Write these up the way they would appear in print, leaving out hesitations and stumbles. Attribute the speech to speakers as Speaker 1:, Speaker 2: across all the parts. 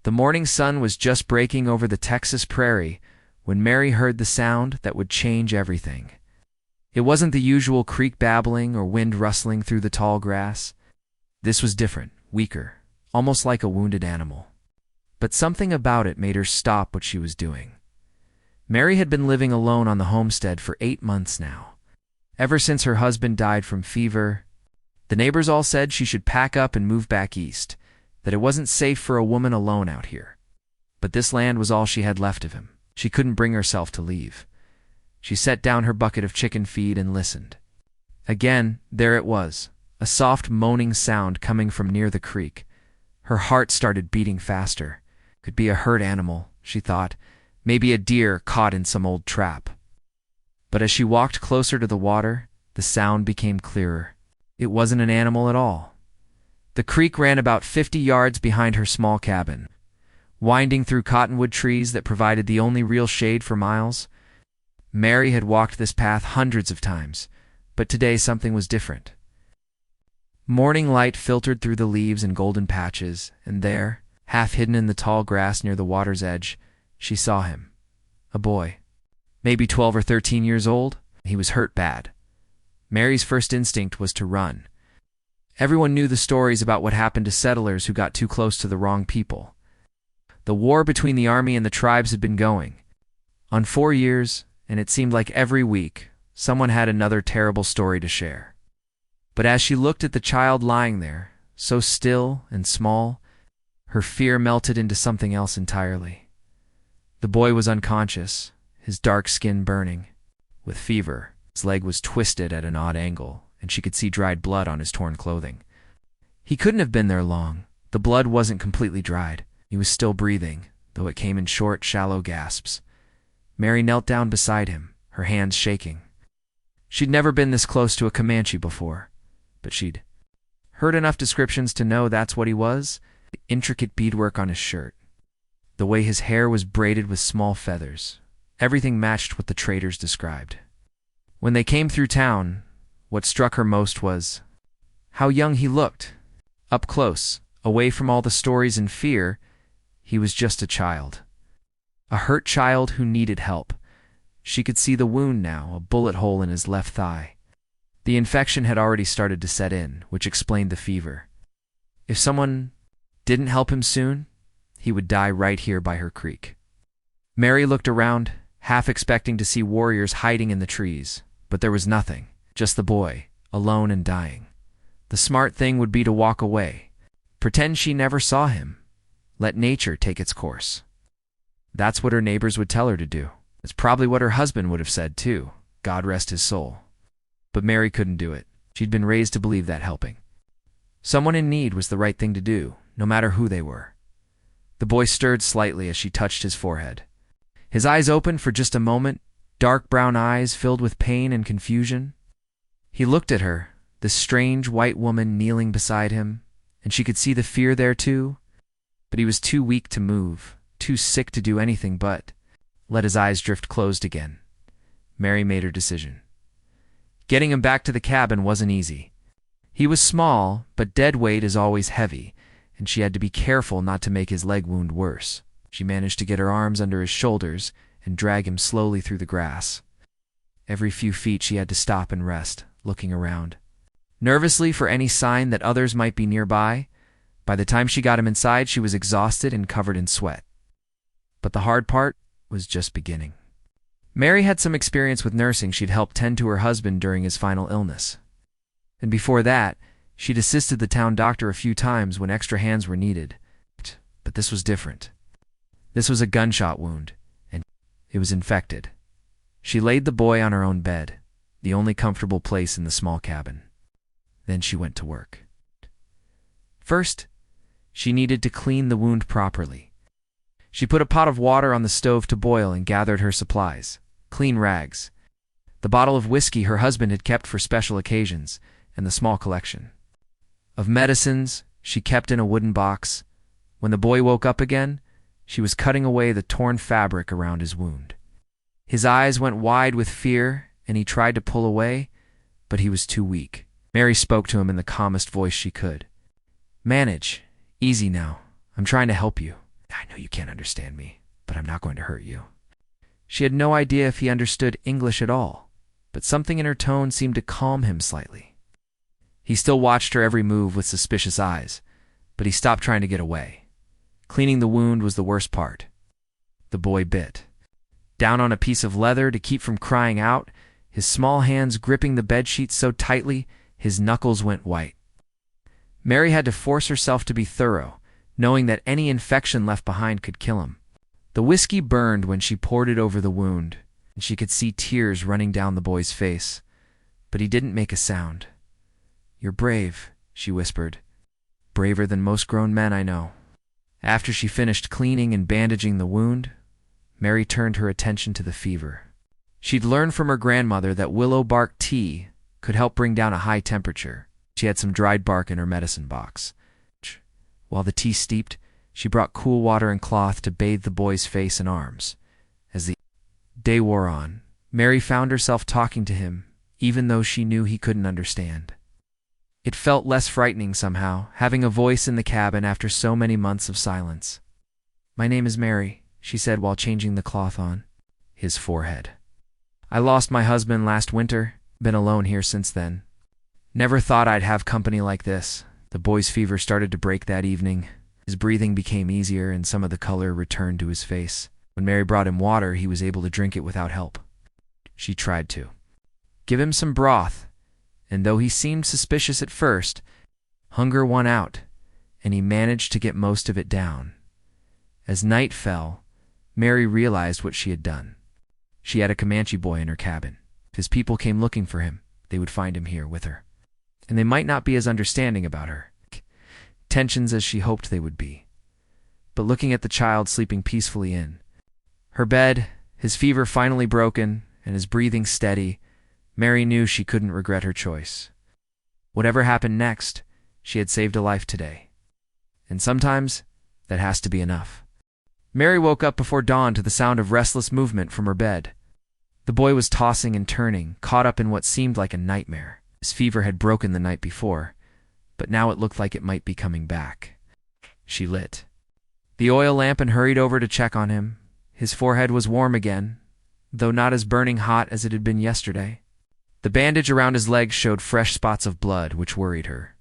Speaker 1: The morning sun was just breaking over the Texas prairie when Mary heard the sound that would change everything. It wasn't the usual creek babbling or wind rustling through the tall grass. This was different, weaker, almost like a wounded animal. But something about it made her stop what she was doing. Mary had been living alone on the homestead for 8 months now. Ever since her husband died from fever, the neighbors all said she should pack up and move back east, that it wasn't safe for a woman alone out here. But this land was all she had left of him. She couldn't bring herself to leave. She set down her bucket of chicken feed and listened. Again, there it was, a soft moaning sound coming from near the creek. Her heart started beating faster. Could be a hurt animal, she thought, maybe a deer caught in some old trap. But as she walked closer to the water, the sound became clearer. It wasn't an animal at all. The creek ran about 50 yards behind her small cabin, winding through cottonwood trees that provided the only real shade for miles. Mary had walked this path hundreds of times, but today something was different. Morning light filtered through the leaves and golden patches, and there, half hidden in the tall grass near the water's edge, she saw him. A boy. Maybe 12 or 13 years old. He was hurt bad. Mary's first instinct was to run. Everyone knew the stories about what happened to settlers who got too close to the wrong people. The war between the army and the tribes had been going on 4 years, and it seemed like every week someone had another terrible story to share. But as she looked at the child lying there, so still and small, her fear melted into something else entirely. The boy was unconscious, his dark skin burning. With fever, his leg was twisted at an odd angle, and she could see dried blood on his torn clothing. He couldn't have been there long. The blood wasn't completely dried. He was still breathing, though it came in short, shallow gasps. Mary knelt down beside him, her hands shaking. She'd never been this close to a Comanche before, but she'd heard enough descriptions to know that's what he was. The intricate beadwork on his shirt, the way his hair was braided with small feathers, everything matched what the traders described. When they came through town, what struck her most was how young he looked. Up close, away from all the stories and fear, he was just a child. A hurt child who needed help. She could see the wound now, a bullet hole in his left thigh. The infection had already started to set in, which explained the fever. If someone didn't help him soon, he would die right here by her creek. Mary looked around, half expecting to see warriors hiding in the trees, but there was nothing, just the boy, alone and dying. The smart thing would be to walk away, pretend she never saw him, let nature take its course. That's what her neighbors would tell her to do. It's probably what her husband would have said too, God rest his soul. But Mary couldn't do it. She'd been raised to believe that helping someone in need was the right thing to do, no matter who they were. The boy stirred slightly as she touched his forehead. His eyes opened for just a moment, dark brown eyes filled with pain and confusion. He looked at her, this strange white woman kneeling beside him, and she could see the fear there too. But he was too weak to move, too sick to do anything but let his eyes drift closed again. Mary made her decision. Getting him back to the cabin wasn't easy. He was small, but dead weight is always heavy, and she had to be careful not to make his leg wound worse. She managed to get her arms under his shoulders and drag him slowly through the grass. Every few feet she had to stop and rest, looking around nervously for any sign that others might be nearby. By the time she got him inside, she was exhausted and covered in sweat. But the hard part was just beginning. Mary had some experience with nursing. She'd helped tend to her husband during his final illness. And before that, she'd assisted the town doctor a few times when extra hands were needed. But this was different. This was a gunshot wound, and it was infected. She laid the boy on her own bed, the only comfortable place in the small cabin. Then she went to work. First, she needed to clean the wound properly. She put a pot of water on the stove to boil and gathered her supplies, clean rags, the bottle of whiskey her husband had kept for special occasions, and the small collection of medicines she kept in a wooden box. When the boy woke up again, she was cutting away the torn fabric around his wound. His eyes went wide with fear, and he tried to pull away, but he was too weak. Mary spoke to him in the calmest voice she could. "Manage. Easy now. I'm trying to help you. I know you can't understand me, but I'm not going to hurt you." She had no idea if he understood English at all, but something in her tone seemed to calm him slightly. He still watched her every move with suspicious eyes, but he stopped trying to get away. Cleaning the wound was the worst part. The boy bit down on a piece of leather to keep from crying out, his small hands gripping the bedsheet so tightly his knuckles went white. Mary had to force herself to be thorough, knowing that any infection left behind could kill him. The whiskey burned when she poured it over the wound, and she could see tears running down the boy's face, but he didn't make a sound. "You're brave," she whispered. "Braver than most grown men I know." After she finished cleaning and bandaging the wound, Mary turned her attention to the fever. She'd learned from her grandmother that willow bark tea could help bring down a high temperature. She had some dried bark in her medicine box. While the tea steeped, she brought cool water and cloth to bathe the boy's face and arms. As the day wore on, Mary found herself talking to him, even though she knew he couldn't understand. It felt less frightening somehow, having a voice in the cabin after so many months of silence. "My name is Mary," she said while changing the cloth on his forehead. "I lost my husband last winter, been alone here since then. Never thought I'd have company like this." The boy's fever started to break that evening. His breathing became easier and some of the color returned to his face. When Mary brought him water, he was able to drink it without help. She tried to give him some broth, and though he seemed suspicious at first, hunger won out, and he managed to get most of it down. As night fell, Mary realized what she had done. She had a Comanche boy in her cabin. If his people came looking for him, they would find him here with her. And they might not be as understanding about her tensions as she hoped they would be. But looking at the child sleeping peacefully in her bed, his fever finally broken, and his breathing steady, Mary knew she couldn't regret her choice. Whatever happened next, she had saved a life today. And sometimes, that has to be enough. Mary woke up before dawn to the sound of restless movement from her bed. The boy was tossing and turning, caught up in what seemed like a nightmare. His fever had broken the night before, but now it looked like it might be coming back. She lit the oil lamp and hurried over to check on him. His forehead was warm again, though not as burning hot as it had been yesterday. The bandage around his legs showed fresh spots of blood, which worried her.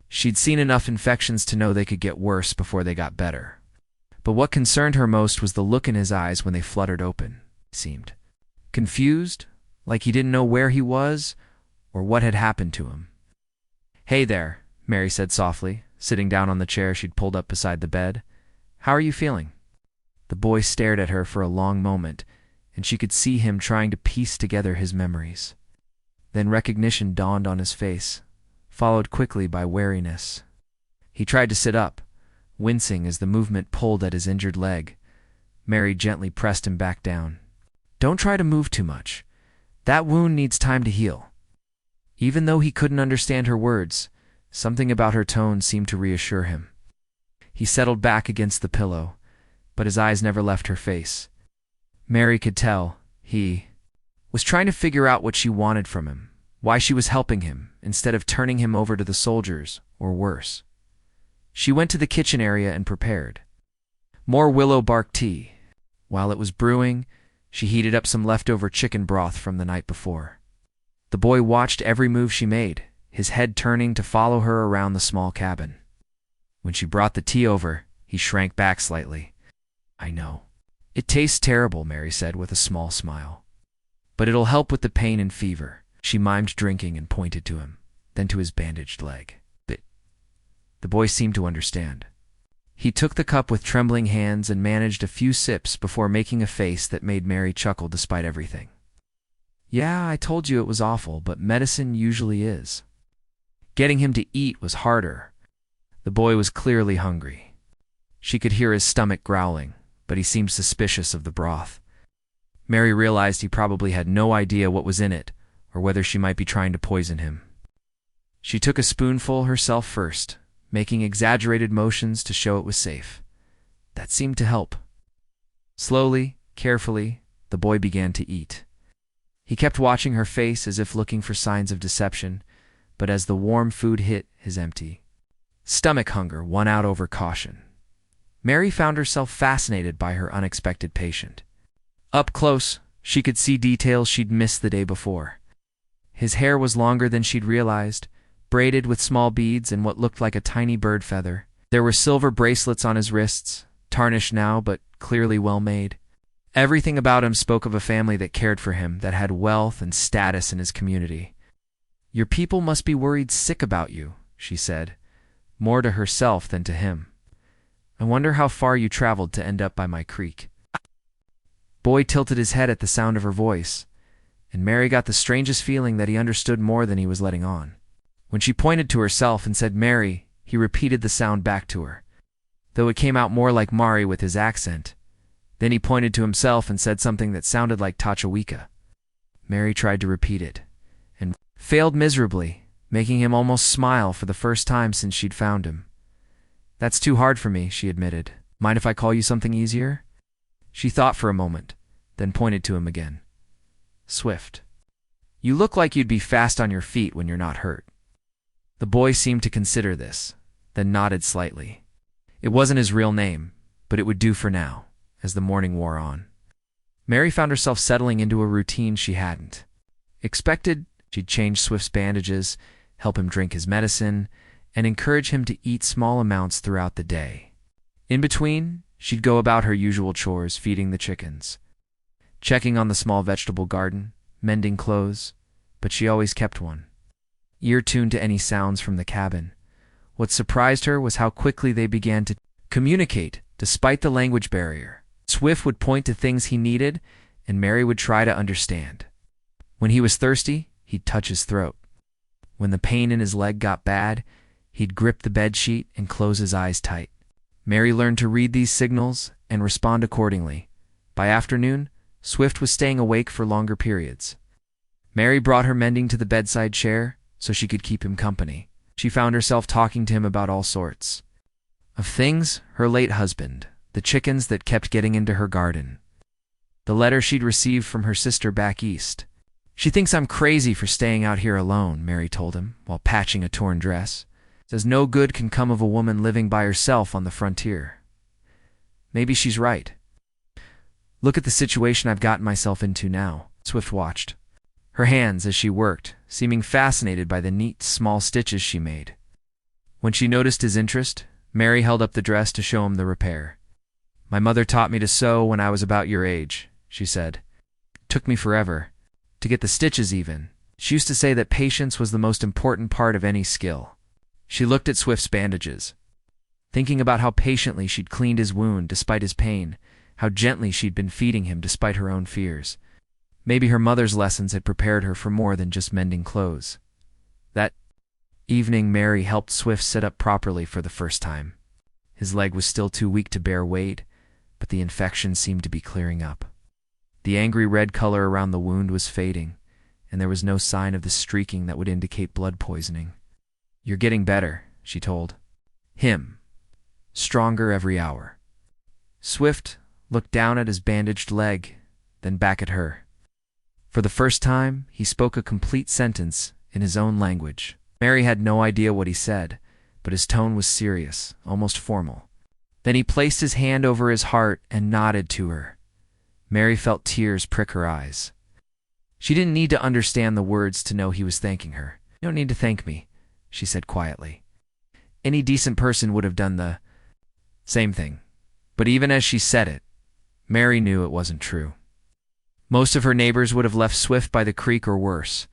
Speaker 1: She'd seen enough infections to know they could get worse before they got better. But what concerned her most was the look in his eyes when they fluttered open. He seemed confused, like he didn't know where he was or what had happened to him. "Hey there," Mary said softly, sitting down on the chair she'd pulled up beside the bed. "How are you feeling?" The boy stared at her for a long moment, and she could see him trying to piece together his memories. Then recognition dawned on his face, followed quickly by wariness. He tried to sit up, wincing as the movement pulled at his injured leg. Mary gently pressed him back down. "Don't try to move too much. That wound needs time to heal." Even though he couldn't understand her words, something about her tone seemed to reassure him. He settled back against the pillow, but his eyes never left her face. Mary could tell he was trying to figure out what she wanted from him, why she was helping him, instead of turning him over to the soldiers, or worse. She went to the kitchen area and prepared more willow bark tea. While it was brewing, she heated up some leftover chicken broth from the night before. The boy watched every move she made, his head turning to follow her around the small cabin. When she brought the tea over, he shrank back slightly. "I know. It tastes terrible," Mary said with a small smile. "But it'll help with the pain and fever." She mimed drinking and pointed to him, then to his bandaged leg. But the boy seemed to understand. He took the cup with trembling hands and managed a few sips before making a face that made Mary chuckle despite everything. "Yeah, I told you it was awful, but medicine usually is." Getting him to eat was harder. The boy was clearly hungry. She could hear his stomach growling, but he seemed suspicious of the broth. Mary realized he probably had no idea what was in it, or whether she might be trying to poison him. She took a spoonful herself first, making exaggerated motions to show it was safe. That seemed to help. Slowly, carefully, the boy began to eat. He kept watching her face as if looking for signs of deception, but as the warm food hit his empty stomach, hunger won out over caution. Mary found herself fascinated by her unexpected patient. Up close, she could see details she'd missed the day before. His hair was longer than she'd realized, braided with small beads and what looked like a tiny bird feather. There were silver bracelets on his wrists, tarnished now but clearly well made. Everything about him spoke of a family that cared for him, that had wealth and status in his community. "Your people must be worried sick about you," she said, more to herself than to him. "I wonder how far you traveled to end up by my creek." Boy tilted his head at the sound of her voice, and Mary got the strangest feeling that he understood more than he was letting on. When she pointed to herself and said Mary, he repeated the sound back to her, though it came out more like Mari with his accent. Then he pointed to himself and said something that sounded like Tachawika. Mary tried to repeat it, and failed miserably, making him almost smile for the first time since she'd found him. "That's too hard for me," she admitted. "Mind if I call you something easier?" She thought for a moment, then pointed to him again. "Swift. You look like you'd be fast on your feet when you're not hurt." The boy seemed to consider this, then nodded slightly. It wasn't his real name, but it would do for now, as the morning wore on. Mary found herself settling into a routine she hadn't expected. She'd change Swift's bandages, help him drink his medicine, and encourage him to eat small amounts throughout the day. In between, she'd go about her usual chores, feeding the chickens, checking on the small vegetable garden, mending clothes, but she always kept one ear tuned to any sounds from the cabin. What surprised her was how quickly they began to communicate, despite the language barrier. Swift would point to things he needed, and Mary would try to understand. When he was thirsty, he'd touch his throat. When the pain in his leg got bad, he'd grip the bedsheet and close his eyes tight. Mary learned to read these signals and respond accordingly. By afternoon, Swift was staying awake for longer periods. Mary brought her mending to the bedside chair so she could keep him company. She found herself talking to him about all sorts of things: her late husband, the chickens that kept getting into her garden, the letter she'd received from her sister back east. "She thinks I'm crazy for staying out here alone," Mary told him, while patching a torn dress. "Says no good can come of a woman living by herself on the frontier." Maybe she's right. "Look at the situation I've gotten myself into now." Swift watched her hands as she worked, seeming fascinated by the neat, small stitches she made. When she noticed his interest, Mary held up the dress to show him the repair. "My mother taught me to sew when I was about your age," she said. "It took me forever to get the stitches even. She used to say that patience was the most important part of any skill." She looked at Swift's bandages, thinking about how patiently she'd cleaned his wound despite his pain, how gently she'd been feeding him despite her own fears. Maybe her mother's lessons had prepared her for more than just mending clothes. That evening, Mary helped Swift sit up properly for the first time. His leg was still too weak to bear weight, but the infection seemed to be clearing up. The angry red color around the wound was fading, and there was no sign of the streaking that would indicate blood poisoning. "You're getting better," she told him, "stronger every hour." Swift looked down at his bandaged leg, then back at her. For the first time, he spoke a complete sentence in his own language. Mary had no idea what he said, but his tone was serious, almost formal. Then he placed his hand over his heart and nodded to her. Mary felt tears prick her eyes. She didn't need to understand the words to know he was thanking her. "You don't need to thank me," she said quietly. Any decent person would have done the same thing. But even as she said it, Mary knew it wasn't true. Most of her neighbors would have left Swift by the creek or worse.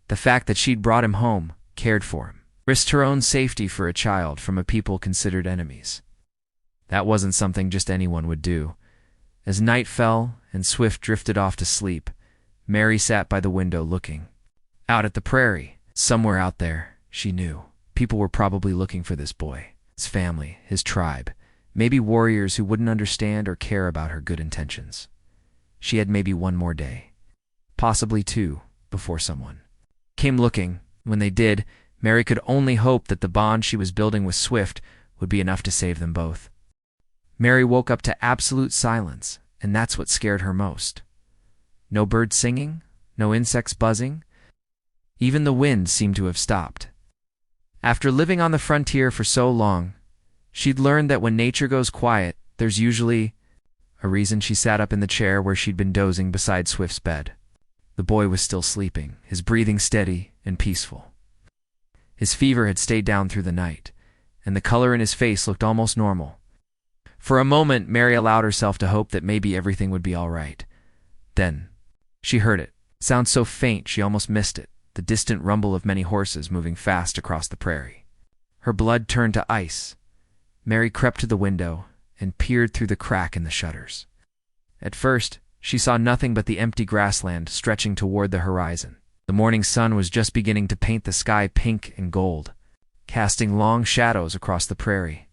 Speaker 1: The fact that she'd brought him home, cared for him, risked her own safety for a child from a people considered enemies. That wasn't something just anyone would do. As night fell and Swift drifted off to sleep, Mary sat by the window looking out at the prairie. Somewhere out there, she knew, people were probably looking for this boy, his family, his tribe, maybe warriors who wouldn't understand or care about her good intentions. She had maybe one more day, possibly two, before someone came looking. When they did, Mary could only hope that the bond she was building with Swift would be enough to save them both. Mary woke up to absolute silence, and that's what scared her most. No birds singing, no insects buzzing. Even the wind seemed to have stopped. After living on the frontier for so long, She'd learned that when nature goes quiet, there's usually a reason. She sat up in the chair where she'd been dozing beside Swift's bed. The boy was still sleeping, his breathing steady and peaceful. His fever had stayed down through the night, and the color in his face looked almost normal. For a moment, Mary allowed herself to hope that maybe everything would be all right. Then, she heard it. It sounded so faint she almost missed it, the distant rumble of many horses moving fast across the prairie. Her blood turned to ice. Mary crept to the window and peered through the crack in the shutters. At first, she saw nothing but the empty grassland stretching toward the horizon. The morning sun was just beginning to paint the sky pink and gold, casting long shadows across the prairie.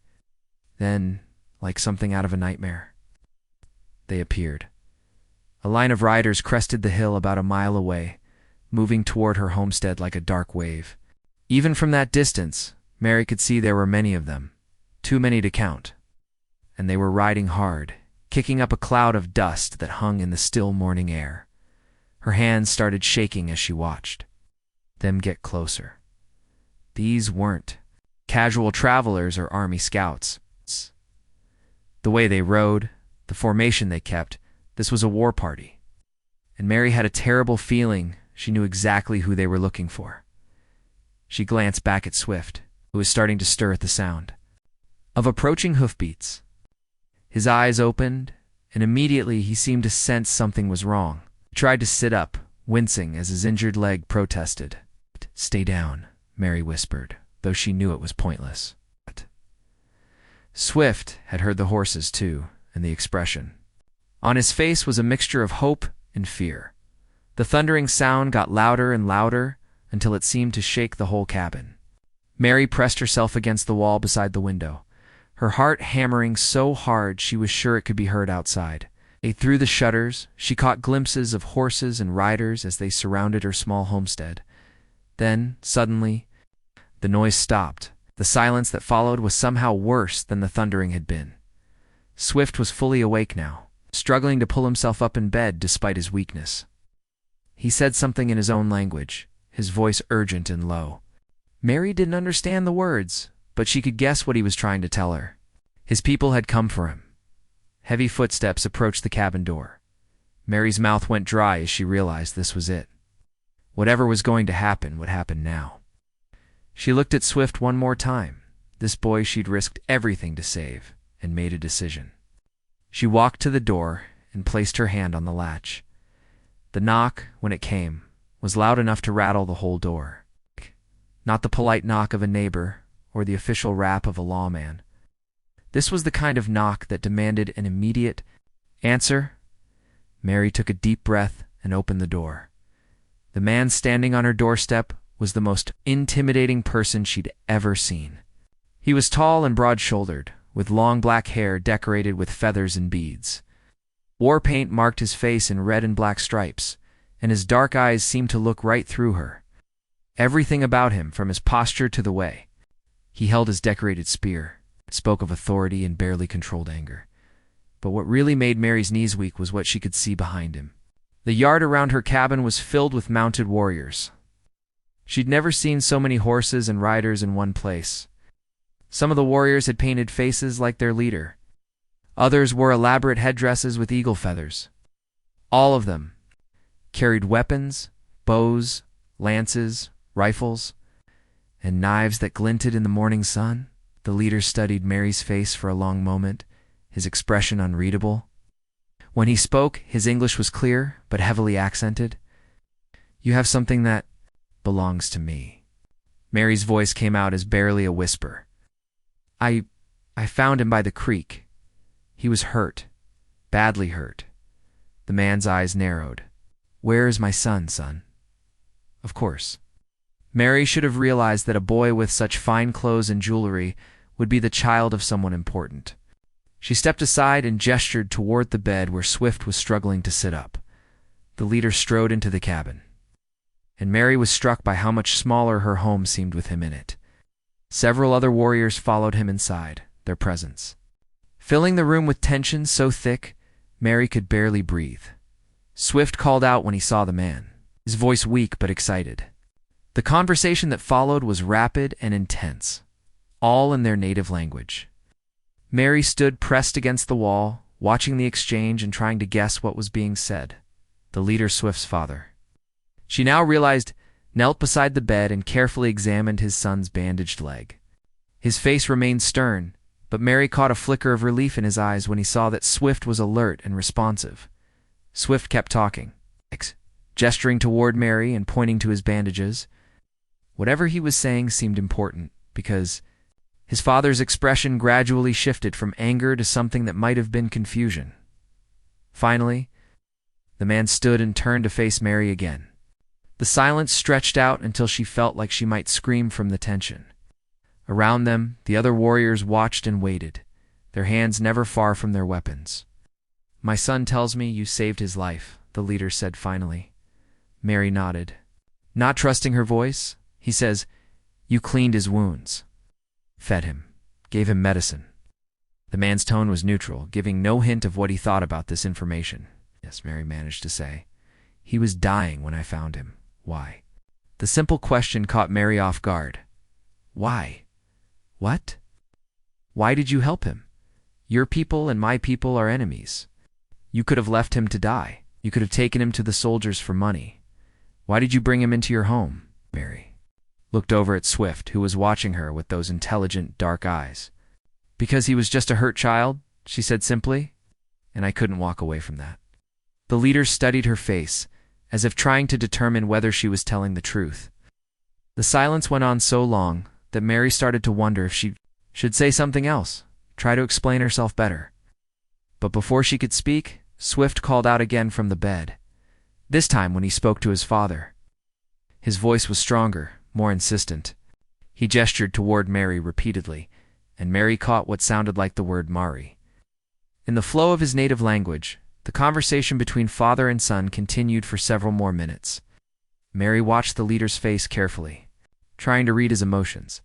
Speaker 1: Then, like something out of a nightmare, they appeared. A line of riders crested the hill about a mile away, moving toward her homestead like a dark wave. Even from that distance, Mary could see there were many of them, too many to count. And they were riding hard, kicking up a cloud of dust that hung in the still morning air. Her hands started shaking as she watched them get closer. These weren't casual travelers or army scouts. The way they rode, the formation they kept, this was a war party. And Mary had a terrible feeling she knew exactly who they were looking for. She glanced back at Swift, who was starting to stir at the sound of approaching hoofbeats. His eyes opened, and immediately he seemed to sense something was wrong. He tried to sit up, wincing as his injured leg protested. "Stay down," Mary whispered, though she knew it was pointless. Swift had heard the horses too, and the expression. On his face was a mixture of hope and fear. The thundering sound got louder and louder until it seemed to shake the whole cabin. Mary pressed herself against the wall beside the window, her heart hammering so hard she was sure it could be heard outside. Through the shutters, she caught glimpses of horses and riders as they surrounded her small homestead. Then, suddenly, the noise stopped. The silence that followed was somehow worse than the thundering had been. Swift was fully awake now, struggling to pull himself up in bed despite his weakness. He said something in his own language, his voice urgent and low. Mary didn't understand the words, but she could guess what he was trying to tell her. His people had come for him. Heavy footsteps approached the cabin door. Mary's mouth went dry as she realized this was it. Whatever was going to happen would happen now. She looked at Swift one more time, this boy she'd risked everything to save, and made a decision. She walked to the door and placed her hand on the latch. The knock, when it came, was loud enough to rattle the whole door. Not the polite knock of a neighbor or the official rap of a lawman. This was the kind of knock that demanded an immediate answer. Mary took a deep breath and opened the door. The man standing on her doorstep was the most intimidating person she'd ever seen. He was tall and broad-shouldered, with long black hair decorated with feathers and beads. War paint marked his face in red and black stripes, and his dark eyes seemed to look right through her. Everything about him, from his posture to the way he held his decorated spear, spoke of authority and barely controlled anger. But what really made Mary's knees weak was what she could see behind him. The yard around her cabin was filled with mounted warriors. She'd never seen so many horses and riders in one place. Some of the warriors had painted faces like their leader. Others wore elaborate headdresses with eagle feathers. All of them carried weapons, bows, lances, rifles, and knives that glinted in the morning sun. The leader studied Mary's face for a long moment, his expression unreadable. When he spoke, his English was clear, but heavily accented. "You have something that belongs to me." Mary's voice came out as barely a whisper. I found him by the creek. He was hurt, badly hurt." The man's eyes narrowed. "Where is my son?" Of course. Mary should have realized that a boy with such fine clothes and jewelry would be the child of someone important. She stepped aside and gestured toward the bed where Swift was struggling to sit up. The leader strode into the cabin, and Mary was struck by how much smaller her home seemed with him in it. Several other warriors followed him inside, their presence filling the room with tension so thick Mary could barely breathe. Swift called out when he saw the man, his voice weak but excited. The conversation that followed was rapid and intense, all in their native language. Mary stood pressed against the wall, watching the exchange and trying to guess what was being said. The leader Swift's father. She now realized, knelt beside the bed and carefully examined his son's bandaged leg. His face remained stern, but Mary caught a flicker of relief in his eyes when he saw that Swift was alert and responsive. Swift kept talking, gesturing toward Mary and pointing to his bandages. Whatever he was saying seemed important, because his father's expression gradually shifted from anger to something that might have been confusion. Finally, the man stood and turned to face Mary again. The silence stretched out until she felt like she might scream from the tension. Around them, the other warriors watched and waited, their hands never far from their weapons. "My son tells me you saved his life," the leader said finally. Mary nodded. Not trusting her voice, he says, "You cleaned his wounds, fed him, gave him medicine." The man's tone was neutral, giving no hint of what he thought about this information. "Yes," Mary managed to say. "He was dying when I found him. Why?" The simple question caught Mary off guard. Why? What? Why did you help him? Your people and my people are enemies. You could have left him to die. You could have taken him to the soldiers for money. Why did you bring him into your home?" Mary looked over at Swift, who was watching her with those intelligent, dark eyes. "Because he was just a hurt child," she said simply, "and I couldn't walk away from that." The leader studied her face, as if trying to determine whether she was telling the truth. The silence went on so long that Mary started to wonder if she should say something else, try to explain herself better. But before she could speak, Swift called out again from the bed, this time when he spoke to his father. His voice was stronger, more insistent. He gestured toward Mary repeatedly, and Mary caught what sounded like the word Mari. In the flow of his native language, the conversation between father and son continued for several more minutes. Mary watched the leader's face carefully, trying to read his emotions.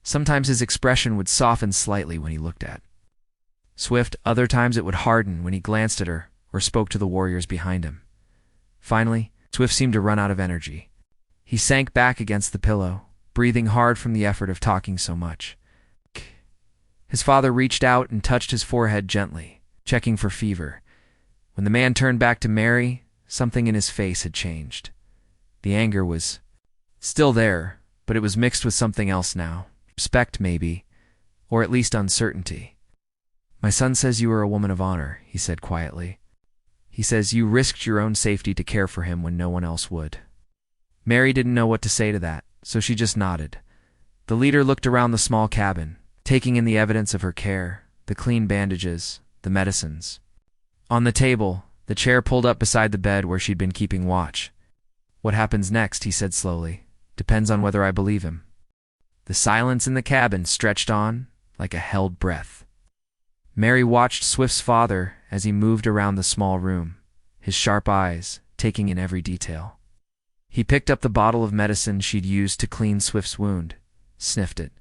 Speaker 1: Sometimes his expression would soften slightly when he looked at Swift, other times it would harden when he glanced at her or spoke to the warriors behind him. Finally, Swift seemed to run out of energy. He sank back against the pillow, breathing hard from the effort of talking so much. His father reached out and touched his forehead gently, checking for fever. When the man turned back to Mary, something in his face had changed. The anger was still there, but it was mixed with something else now. Respect, maybe, or at least uncertainty. "My son says you are a woman of honor," he said quietly. "He says you risked your own safety to care for him when no one else would." Mary didn't know what to say to that, so she just nodded. The leader looked around the small cabin, taking in the evidence of her care, the clean bandages, the medicines. On the table, the chair pulled up beside the bed where she'd been keeping watch. "What happens next," he said slowly, "depends on whether I believe him." The silence in the cabin stretched on like a held breath. Mary watched Swift's father as he moved around the small room, his sharp eyes taking in every detail. He picked up the bottle of medicine she'd used to clean Swift's wound, sniffed it,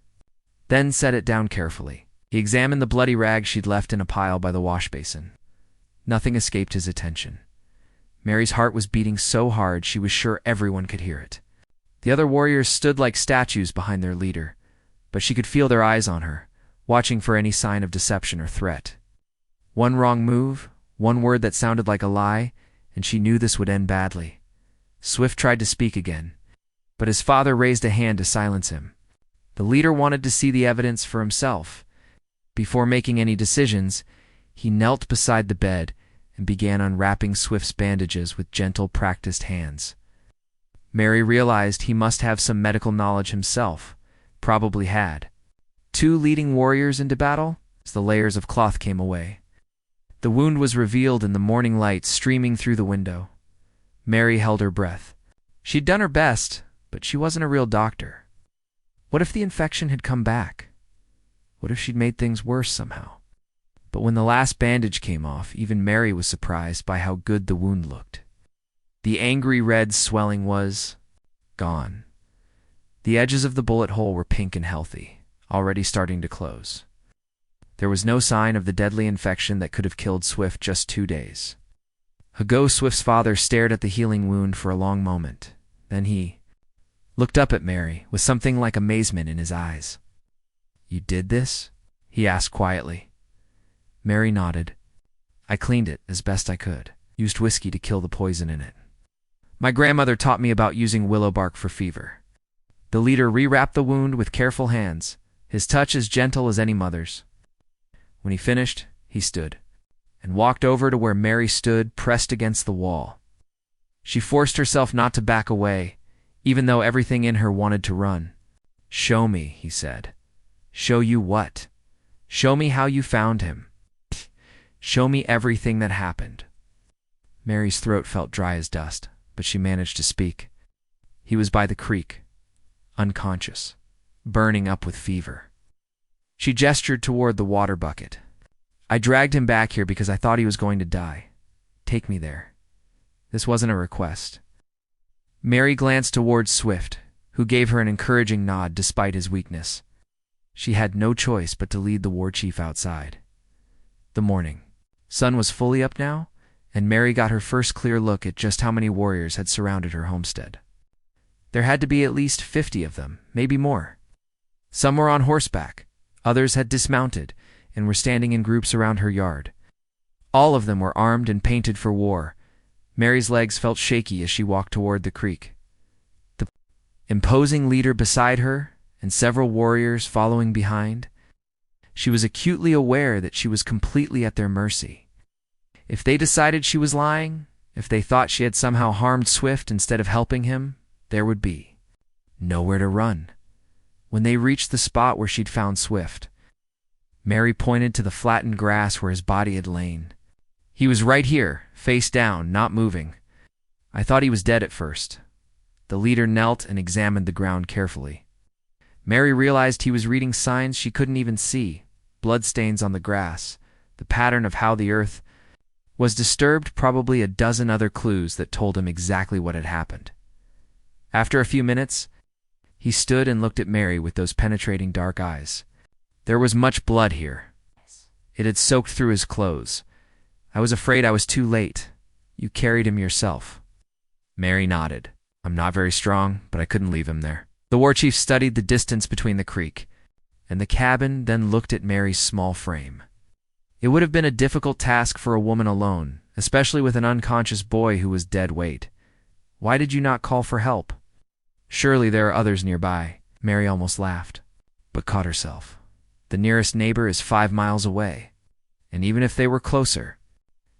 Speaker 1: then set it down carefully. He examined the bloody rag she'd left in a pile by the wash basin. Nothing escaped his attention. Mary's heart was beating so hard she was sure everyone could hear it. The other warriors stood like statues behind their leader, but she could feel their eyes on her, watching for any sign of deception or threat. One wrong move, one word that sounded like a lie, and she knew this would end badly. Swift tried to speak again, but his father raised a hand to silence him. The leader wanted to see the evidence for himself. Before making any decisions, he knelt beside the bed and began unwrapping Swift's bandages with gentle, practiced hands. Mary realized he must have some medical knowledge himself, probably had. Two leading warriors into battle, as the layers of cloth came away. The wound was revealed in the morning light streaming through the window. Mary held her breath. She'd done her best, but she wasn't a real doctor. What if the infection had come back? What if she'd made things worse somehow? But when the last bandage came off, even Mary was surprised by how good the wound looked. The angry red swelling was gone. The edges of the bullet hole were pink and healthy, already starting to close. There was no sign of the deadly infection that could have killed Swift just 2 days. Hugo, Swift's father, stared at the healing wound for a long moment. Then he looked up at Mary with something like amazement in his eyes. "You did this?" he asked quietly. Mary nodded. I cleaned it as best I could. Used whiskey to kill the poison in it. My grandmother taught me about using willow bark for fever. The leader rewrapped the wound with careful hands, his touch as gentle as any mother's. When he finished, he stood, and walked over to where Mary stood pressed against the wall. She forced herself not to back away, even though everything in her wanted to run. Show me, he said. Show you what? Show me how you found him. Show me everything that happened. Mary's throat felt dry as dust, but she managed to speak. He was by the creek, unconscious, burning up with fever. She gestured toward the water bucket. I dragged him back here because I thought he was going to die. Take me there. This wasn't a request. Mary glanced toward Swift, who gave her an encouraging nod despite his weakness. She had no choice but to lead the war chief outside. The morning. Sun was fully up now, and Mary got her first clear look at just how many warriors had surrounded her homestead. There had to be at least 50 of them, maybe more. Some were on horseback, others had dismounted, and were standing in groups around her yard. All of them were armed and painted for war. Mary's legs felt shaky as she walked toward the creek. The imposing leader beside her, and several warriors following behind. She was acutely aware that she was completely at their mercy. If they decided she was lying, if they thought she had somehow harmed Swift instead of helping him, there would be nowhere to run. When they reached the spot where she'd found Swift, Mary pointed to the flattened grass where his body had lain. He was right here, face down, not moving. I thought he was dead at first. The leader knelt and examined the ground carefully. Mary realized he was reading signs she couldn't even see, bloodstains on the grass, the pattern of how the earth was disturbed, probably a dozen other clues that told him exactly what had happened. After a few minutes, he stood and looked at Mary with those penetrating dark eyes. There was much blood here. It had soaked through his clothes. I was afraid I was too late. You carried him yourself. Mary nodded. I'm not very strong, but I couldn't leave him there. The war chief studied the distance between the creek and the cabin, then looked at Mary's small frame. It would have been a difficult task for a woman alone, especially with an unconscious boy who was dead weight. Why did you not call for help? Surely there are others nearby. Mary almost laughed, but caught herself. The nearest neighbor is 5 miles away, and even if they were closer,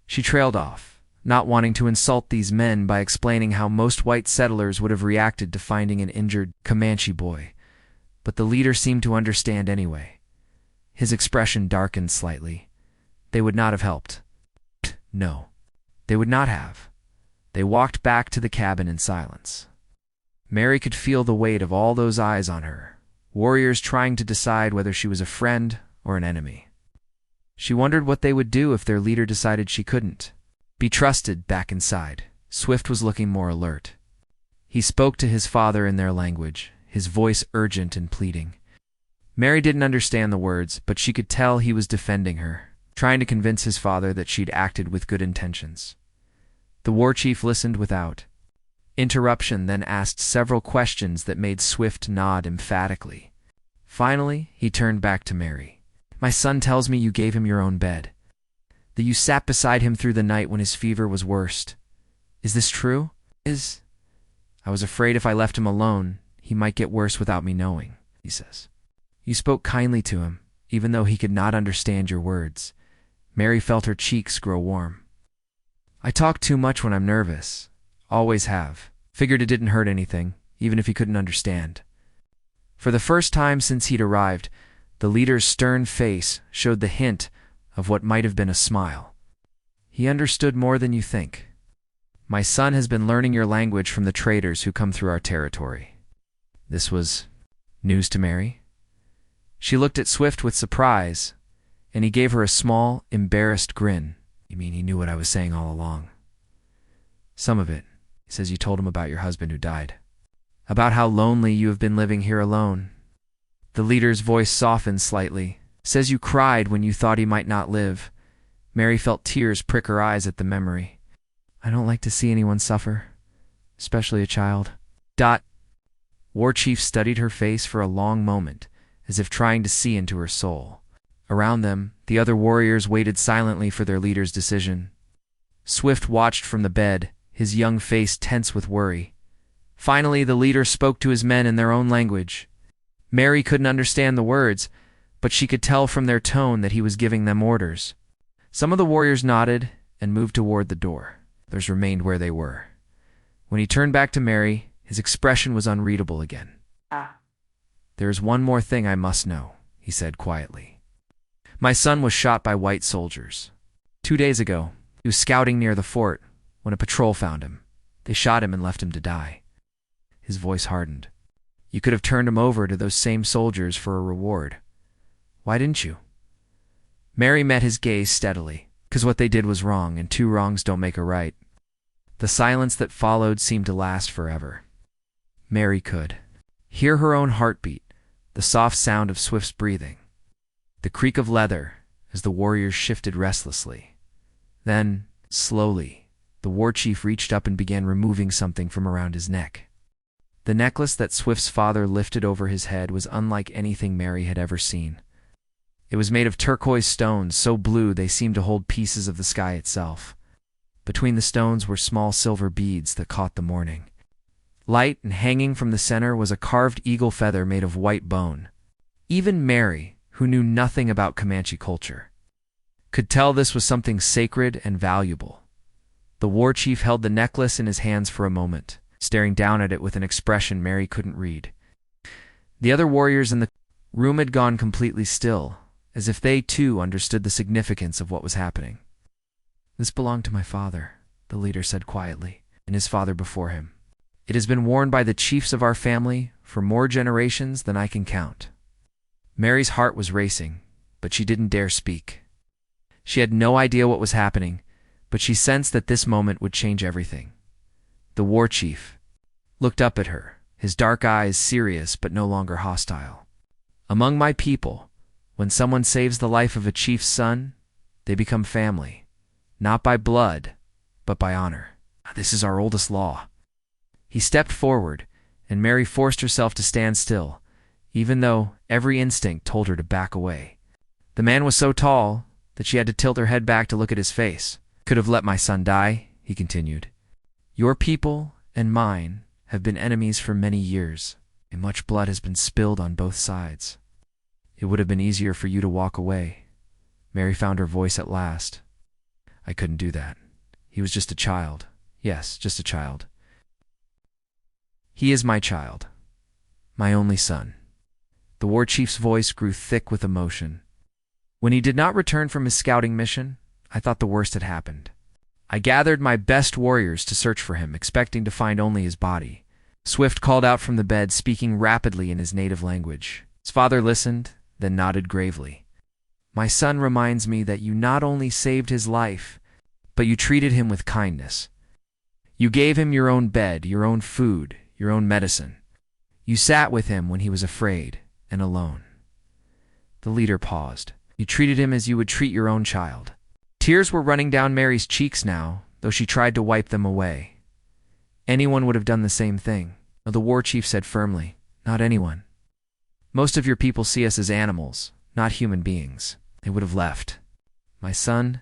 Speaker 1: she trailed off, not wanting to insult these men by explaining how most white settlers would have reacted to finding an injured Comanche boy. But the leader seemed to understand anyway. His expression darkened slightly. They would not have helped. No, they would not have. They walked back to the cabin in silence. Mary could feel the weight of all those eyes on her, warriors trying to decide whether she was a friend or an enemy. She wondered what they would do if their leader decided she couldn't be trusted back inside. Swift was looking more alert. He spoke to his father in their language, his voice urgent and pleading. Mary didn't understand the words, but she could tell he was defending her, trying to convince his father that she'd acted with good intentions. The war chief listened without interruption, then asked several questions that made Swift nod emphatically. Finally, he turned back to Mary. My son tells me you gave him your own bed, that you sat beside him through the night when his fever was worst. Is this true? I was afraid if I left him alone, he might get worse without me knowing, he says. You spoke kindly to him, even though he could not understand your words. Mary felt her cheeks grow warm. I talk too much when I'm nervous. Always have. Figured it didn't hurt anything, even if he couldn't understand. For the first time since he'd arrived, the leader's stern face showed the hint of what might have been a smile. He understood more than you think. My son has been learning your language from the traders who come through our territory. This was news to Mary. She looked at Swift with surprise, and he gave her a small, embarrassed grin. You mean he knew what I was saying all along? Some of it. He says you told him about your husband who died. About how lonely you have been living here alone. The leader's voice softened slightly. Says you cried when you thought he might not live. Mary felt tears prick her eyes at the memory. I don't like to see anyone suffer, especially a child. War Chief studied her face for a long moment, as if trying to see into her soul. Around them, the other warriors waited silently for their leader's decision. Swift watched from the bed, his young face tense with worry. Finally, the leader spoke to his men in their own language. Mary couldn't understand the words, but she could tell from their tone that he was giving them orders. Some of the warriors nodded and moved toward the door. Others remained where they were. When he turned back to Mary, his expression was unreadable again. "There is one more thing I must know," he said quietly. "My son was shot by white soldiers. 2 days ago, he was scouting near the fort when a patrol found him. They shot him and left him to die." His voice hardened. "You could have turned him over to those same soldiers for a reward. Why didn't you?" Mary met his gaze steadily. "'Cause what they did was wrong, and 2 wrongs don't make a right." The silence that followed seemed to last forever. Mary could hear her own heartbeat, the soft sound of Swift's breathing, the creak of leather as the warriors shifted restlessly. Then, slowly, the war chief reached up and began removing something from around his neck. The necklace that Swift's father lifted over his head was unlike anything Mary had ever seen. It was made of turquoise stones, so blue they seemed to hold pieces of the sky itself. Between the stones were small silver beads that caught the morning. Light and hanging from the center was a carved eagle feather made of white bone. Even Mary, who knew nothing about Comanche culture, could tell this was something sacred and valuable. The war chief held the necklace in his hands for a moment, staring down at it with an expression Mary couldn't read. The other warriors in the room had gone completely still, as if they too understood the significance of what was happening. "This belonged to my father," the leader said quietly, "and his father before him. It has been worn by the chiefs of our family for more generations than I can count." Mary's heart was racing, but she didn't dare speak. She had no idea what was happening, but she sensed that this moment would change everything. The war chief looked up at her, his dark eyes serious but no longer hostile. "Among my people, when someone saves the life of a chief's son, they become family, not by blood, but by honor. This is our oldest law." He stepped forward, and Mary forced herself to stand still, even though every instinct told her to back away. The man was so tall that she had to tilt her head back to look at his face. "Could have let my son die," he continued. "Your people and mine have been enemies for many years, and much blood has been spilled on both sides. It would have been easier for you to walk away." Mary found her voice at last. "I couldn't do that. He was just a child. Yes, just a child. He is my child, my only son." The war chief's voice grew thick with emotion. "When he did not return from his scouting mission, I thought the worst had happened. I gathered my best warriors to search for him, expecting to find only his body." Swift called out from the bed, speaking rapidly in his native language. His father listened, then nodded gravely. "My son reminds me that you not only saved his life, but you treated him with kindness. You gave him your own bed, your own food, your own medicine. You sat with him when he was afraid and alone." The leader paused. "You treated him as you would treat your own child." Tears were running down Mary's cheeks now, though she tried to wipe them away. "Anyone would have done the same thing." The war chief said firmly, "Not anyone. Most of your people see us as animals, not human beings. They would have left my son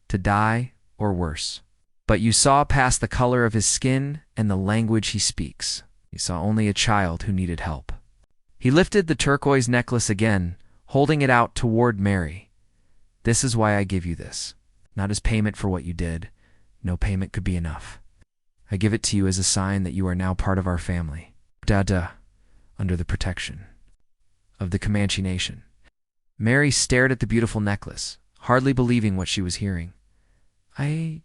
Speaker 1: to die or worse. But you saw past the color of his skin and the language he speaks. You saw only a child who needed help." He lifted the turquoise necklace again, holding it out toward Mary. "This is why I give you this. Not as payment for what you did. No payment could be enough. I give it to you as a sign that you are now part of our family. Dada, under the protection of the Comanche nation." Mary stared at the beautiful necklace, hardly believing what she was hearing. I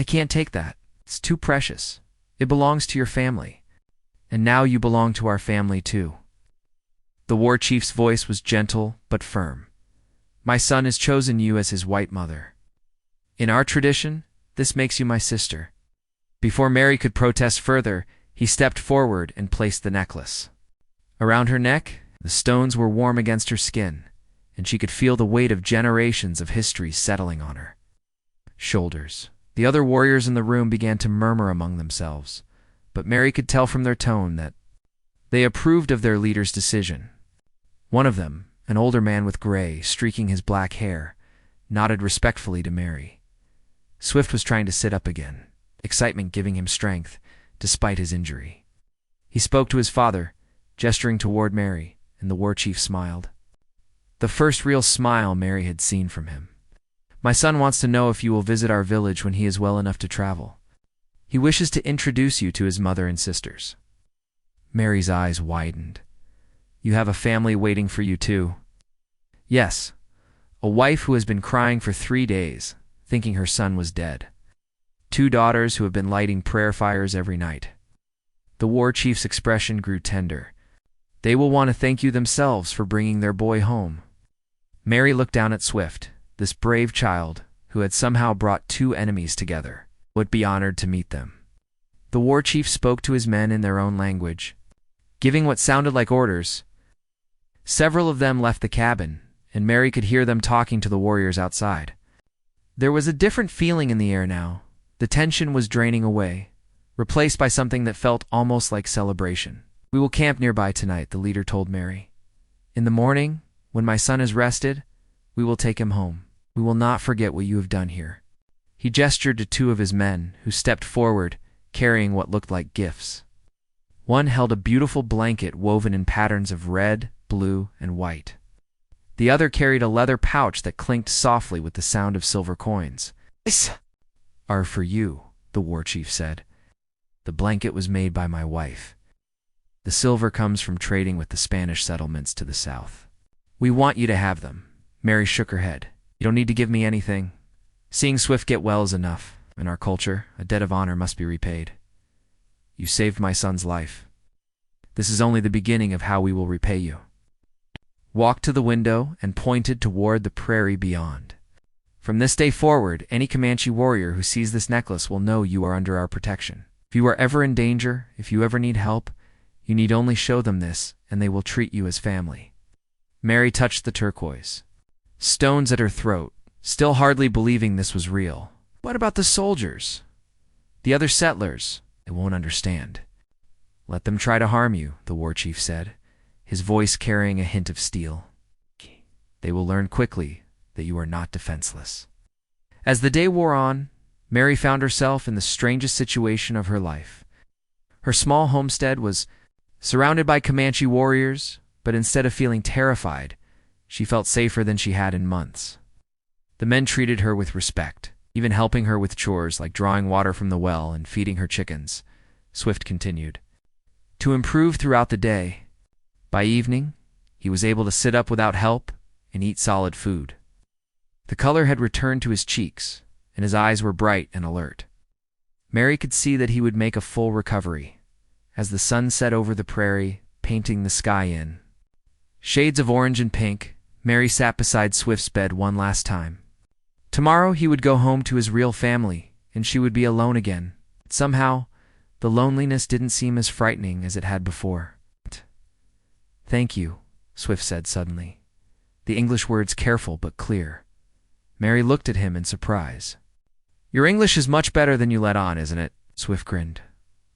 Speaker 1: can't take that. It's too precious. It belongs to your family. And now you belong to our family too." The war chief's voice was gentle but firm. "My son has chosen you as his white mother. In our tradition, this makes you my sister." Before Mary could protest further, he stepped forward and placed the necklace around her neck. The stones were warm against her skin, and she could feel the weight of generations of history settling on her shoulders. The other warriors in the room began to murmur among themselves, but Mary could tell from their tone that they approved of their leader's decision. One of them, an older man with gray streaking his black hair, nodded respectfully to Mary. Swift was trying to sit up again, excitement giving him strength, despite his injury. He spoke to his father, gesturing toward Mary, and the war chief smiled. The first real smile Mary had seen from him. "My son wants to know if you will visit our village when he is well enough to travel. He wishes to introduce you to his mother and sisters." Mary's eyes widened. "You have a family waiting for you too?" "Yes, a wife who has been crying for 3 days, thinking her son was dead. 2 daughters who have been lighting prayer fires every night." The war chief's expression grew tender. "They will want to thank you themselves for bringing their boy home." Mary looked down at Swift, this brave child who had somehow brought 2 enemies together. Would be honored to meet them. The war chief spoke to his men in their own language, giving what sounded like orders. Several of them left the cabin, and Mary could hear them talking to the warriors outside. There was a different feeling in the air now. The tension was draining away, replaced by something that felt almost like celebration. "We will camp nearby tonight," the leader told Mary. "In the morning, when my son is rested, we will take him home. We will not forget what you have done here." He gestured to 2 of his men, who stepped forward, carrying what looked like gifts. One held a beautiful blanket woven in patterns of red, blue, and white. The other carried a leather pouch that clinked softly with the sound of silver coins. "These are for you," the war chief said. "The blanket was made by my wife. The silver comes from trading with the Spanish settlements to the south. We want you to have them." Mary shook her head. "You don't need to give me anything. Seeing Swift get well is enough. In our culture, a debt of honor must be repaid. You saved my son's life. This is only the beginning of how we will repay you." Walked to the window and pointed toward the prairie beyond. "From this day forward, any Comanche warrior who sees this necklace will know you are under our protection. If you are ever in danger, if you ever need help, you need only show them this, and they will treat you as family." Mary touched the turquoise. Stones at her throat, still hardly believing this was real. "What about the soldiers? The other settlers? They won't understand." "Let them try to harm you," the war chief said, his voice carrying a hint of steel. "They will learn quickly that you are not defenseless." As the day wore on, Mary found herself in the strangest situation of her life. Her small homestead was surrounded by Comanche warriors, but instead of feeling terrified, she felt safer than she had in months. The men treated her with respect, even helping her with chores like drawing water from the well and feeding her chickens. Swift continued to improve throughout the day. By evening, he was able to sit up without help and eat solid food. The color had returned to his cheeks, and his eyes were bright and alert. Mary could see that he would make a full recovery, as the sun set over the prairie, painting the sky in shades of orange and pink. Mary sat beside Swift's bed one last time. Tomorrow he would go home to his real family, and she would be alone again. Somehow, the loneliness didn't seem as frightening as it had before. "Thank you," Swift said suddenly, the English words careful but clear. Mary looked at him in surprise. "Your English is much better than you let on, isn't it?" Swift grinned,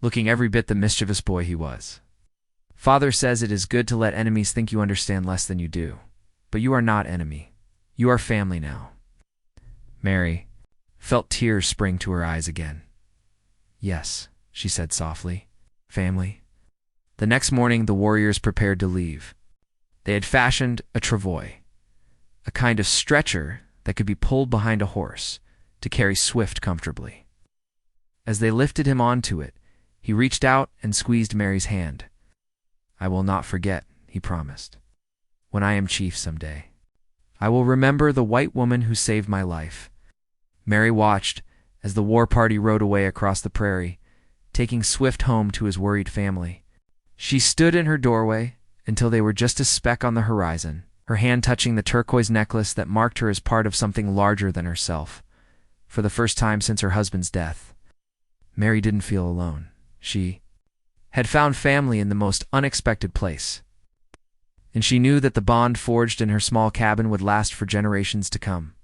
Speaker 1: looking every bit the mischievous boy he was. "Father says it is good to let enemies think you understand less than you do. But you are not enemy. You are family now." Mary felt tears spring to her eyes again. "Yes," she said softly. "Family." The next morning the warriors prepared to leave. They had fashioned a travois, a kind of stretcher that could be pulled behind a horse to carry Swift comfortably. As they lifted him onto it, he reached out and squeezed Mary's hand. "I will not forget," he promised. "When I am chief someday, I will remember the white woman who saved my life." Mary watched as the war party rode away across the prairie, taking Swift home to his worried family. She stood in her doorway until they were just a speck on the horizon, her hand touching the turquoise necklace that marked her as part of something larger than herself. For the first time since her husband's death, Mary didn't feel alone. She had found family in the most unexpected place, and she knew that the bond forged in her small cabin would last for generations to come.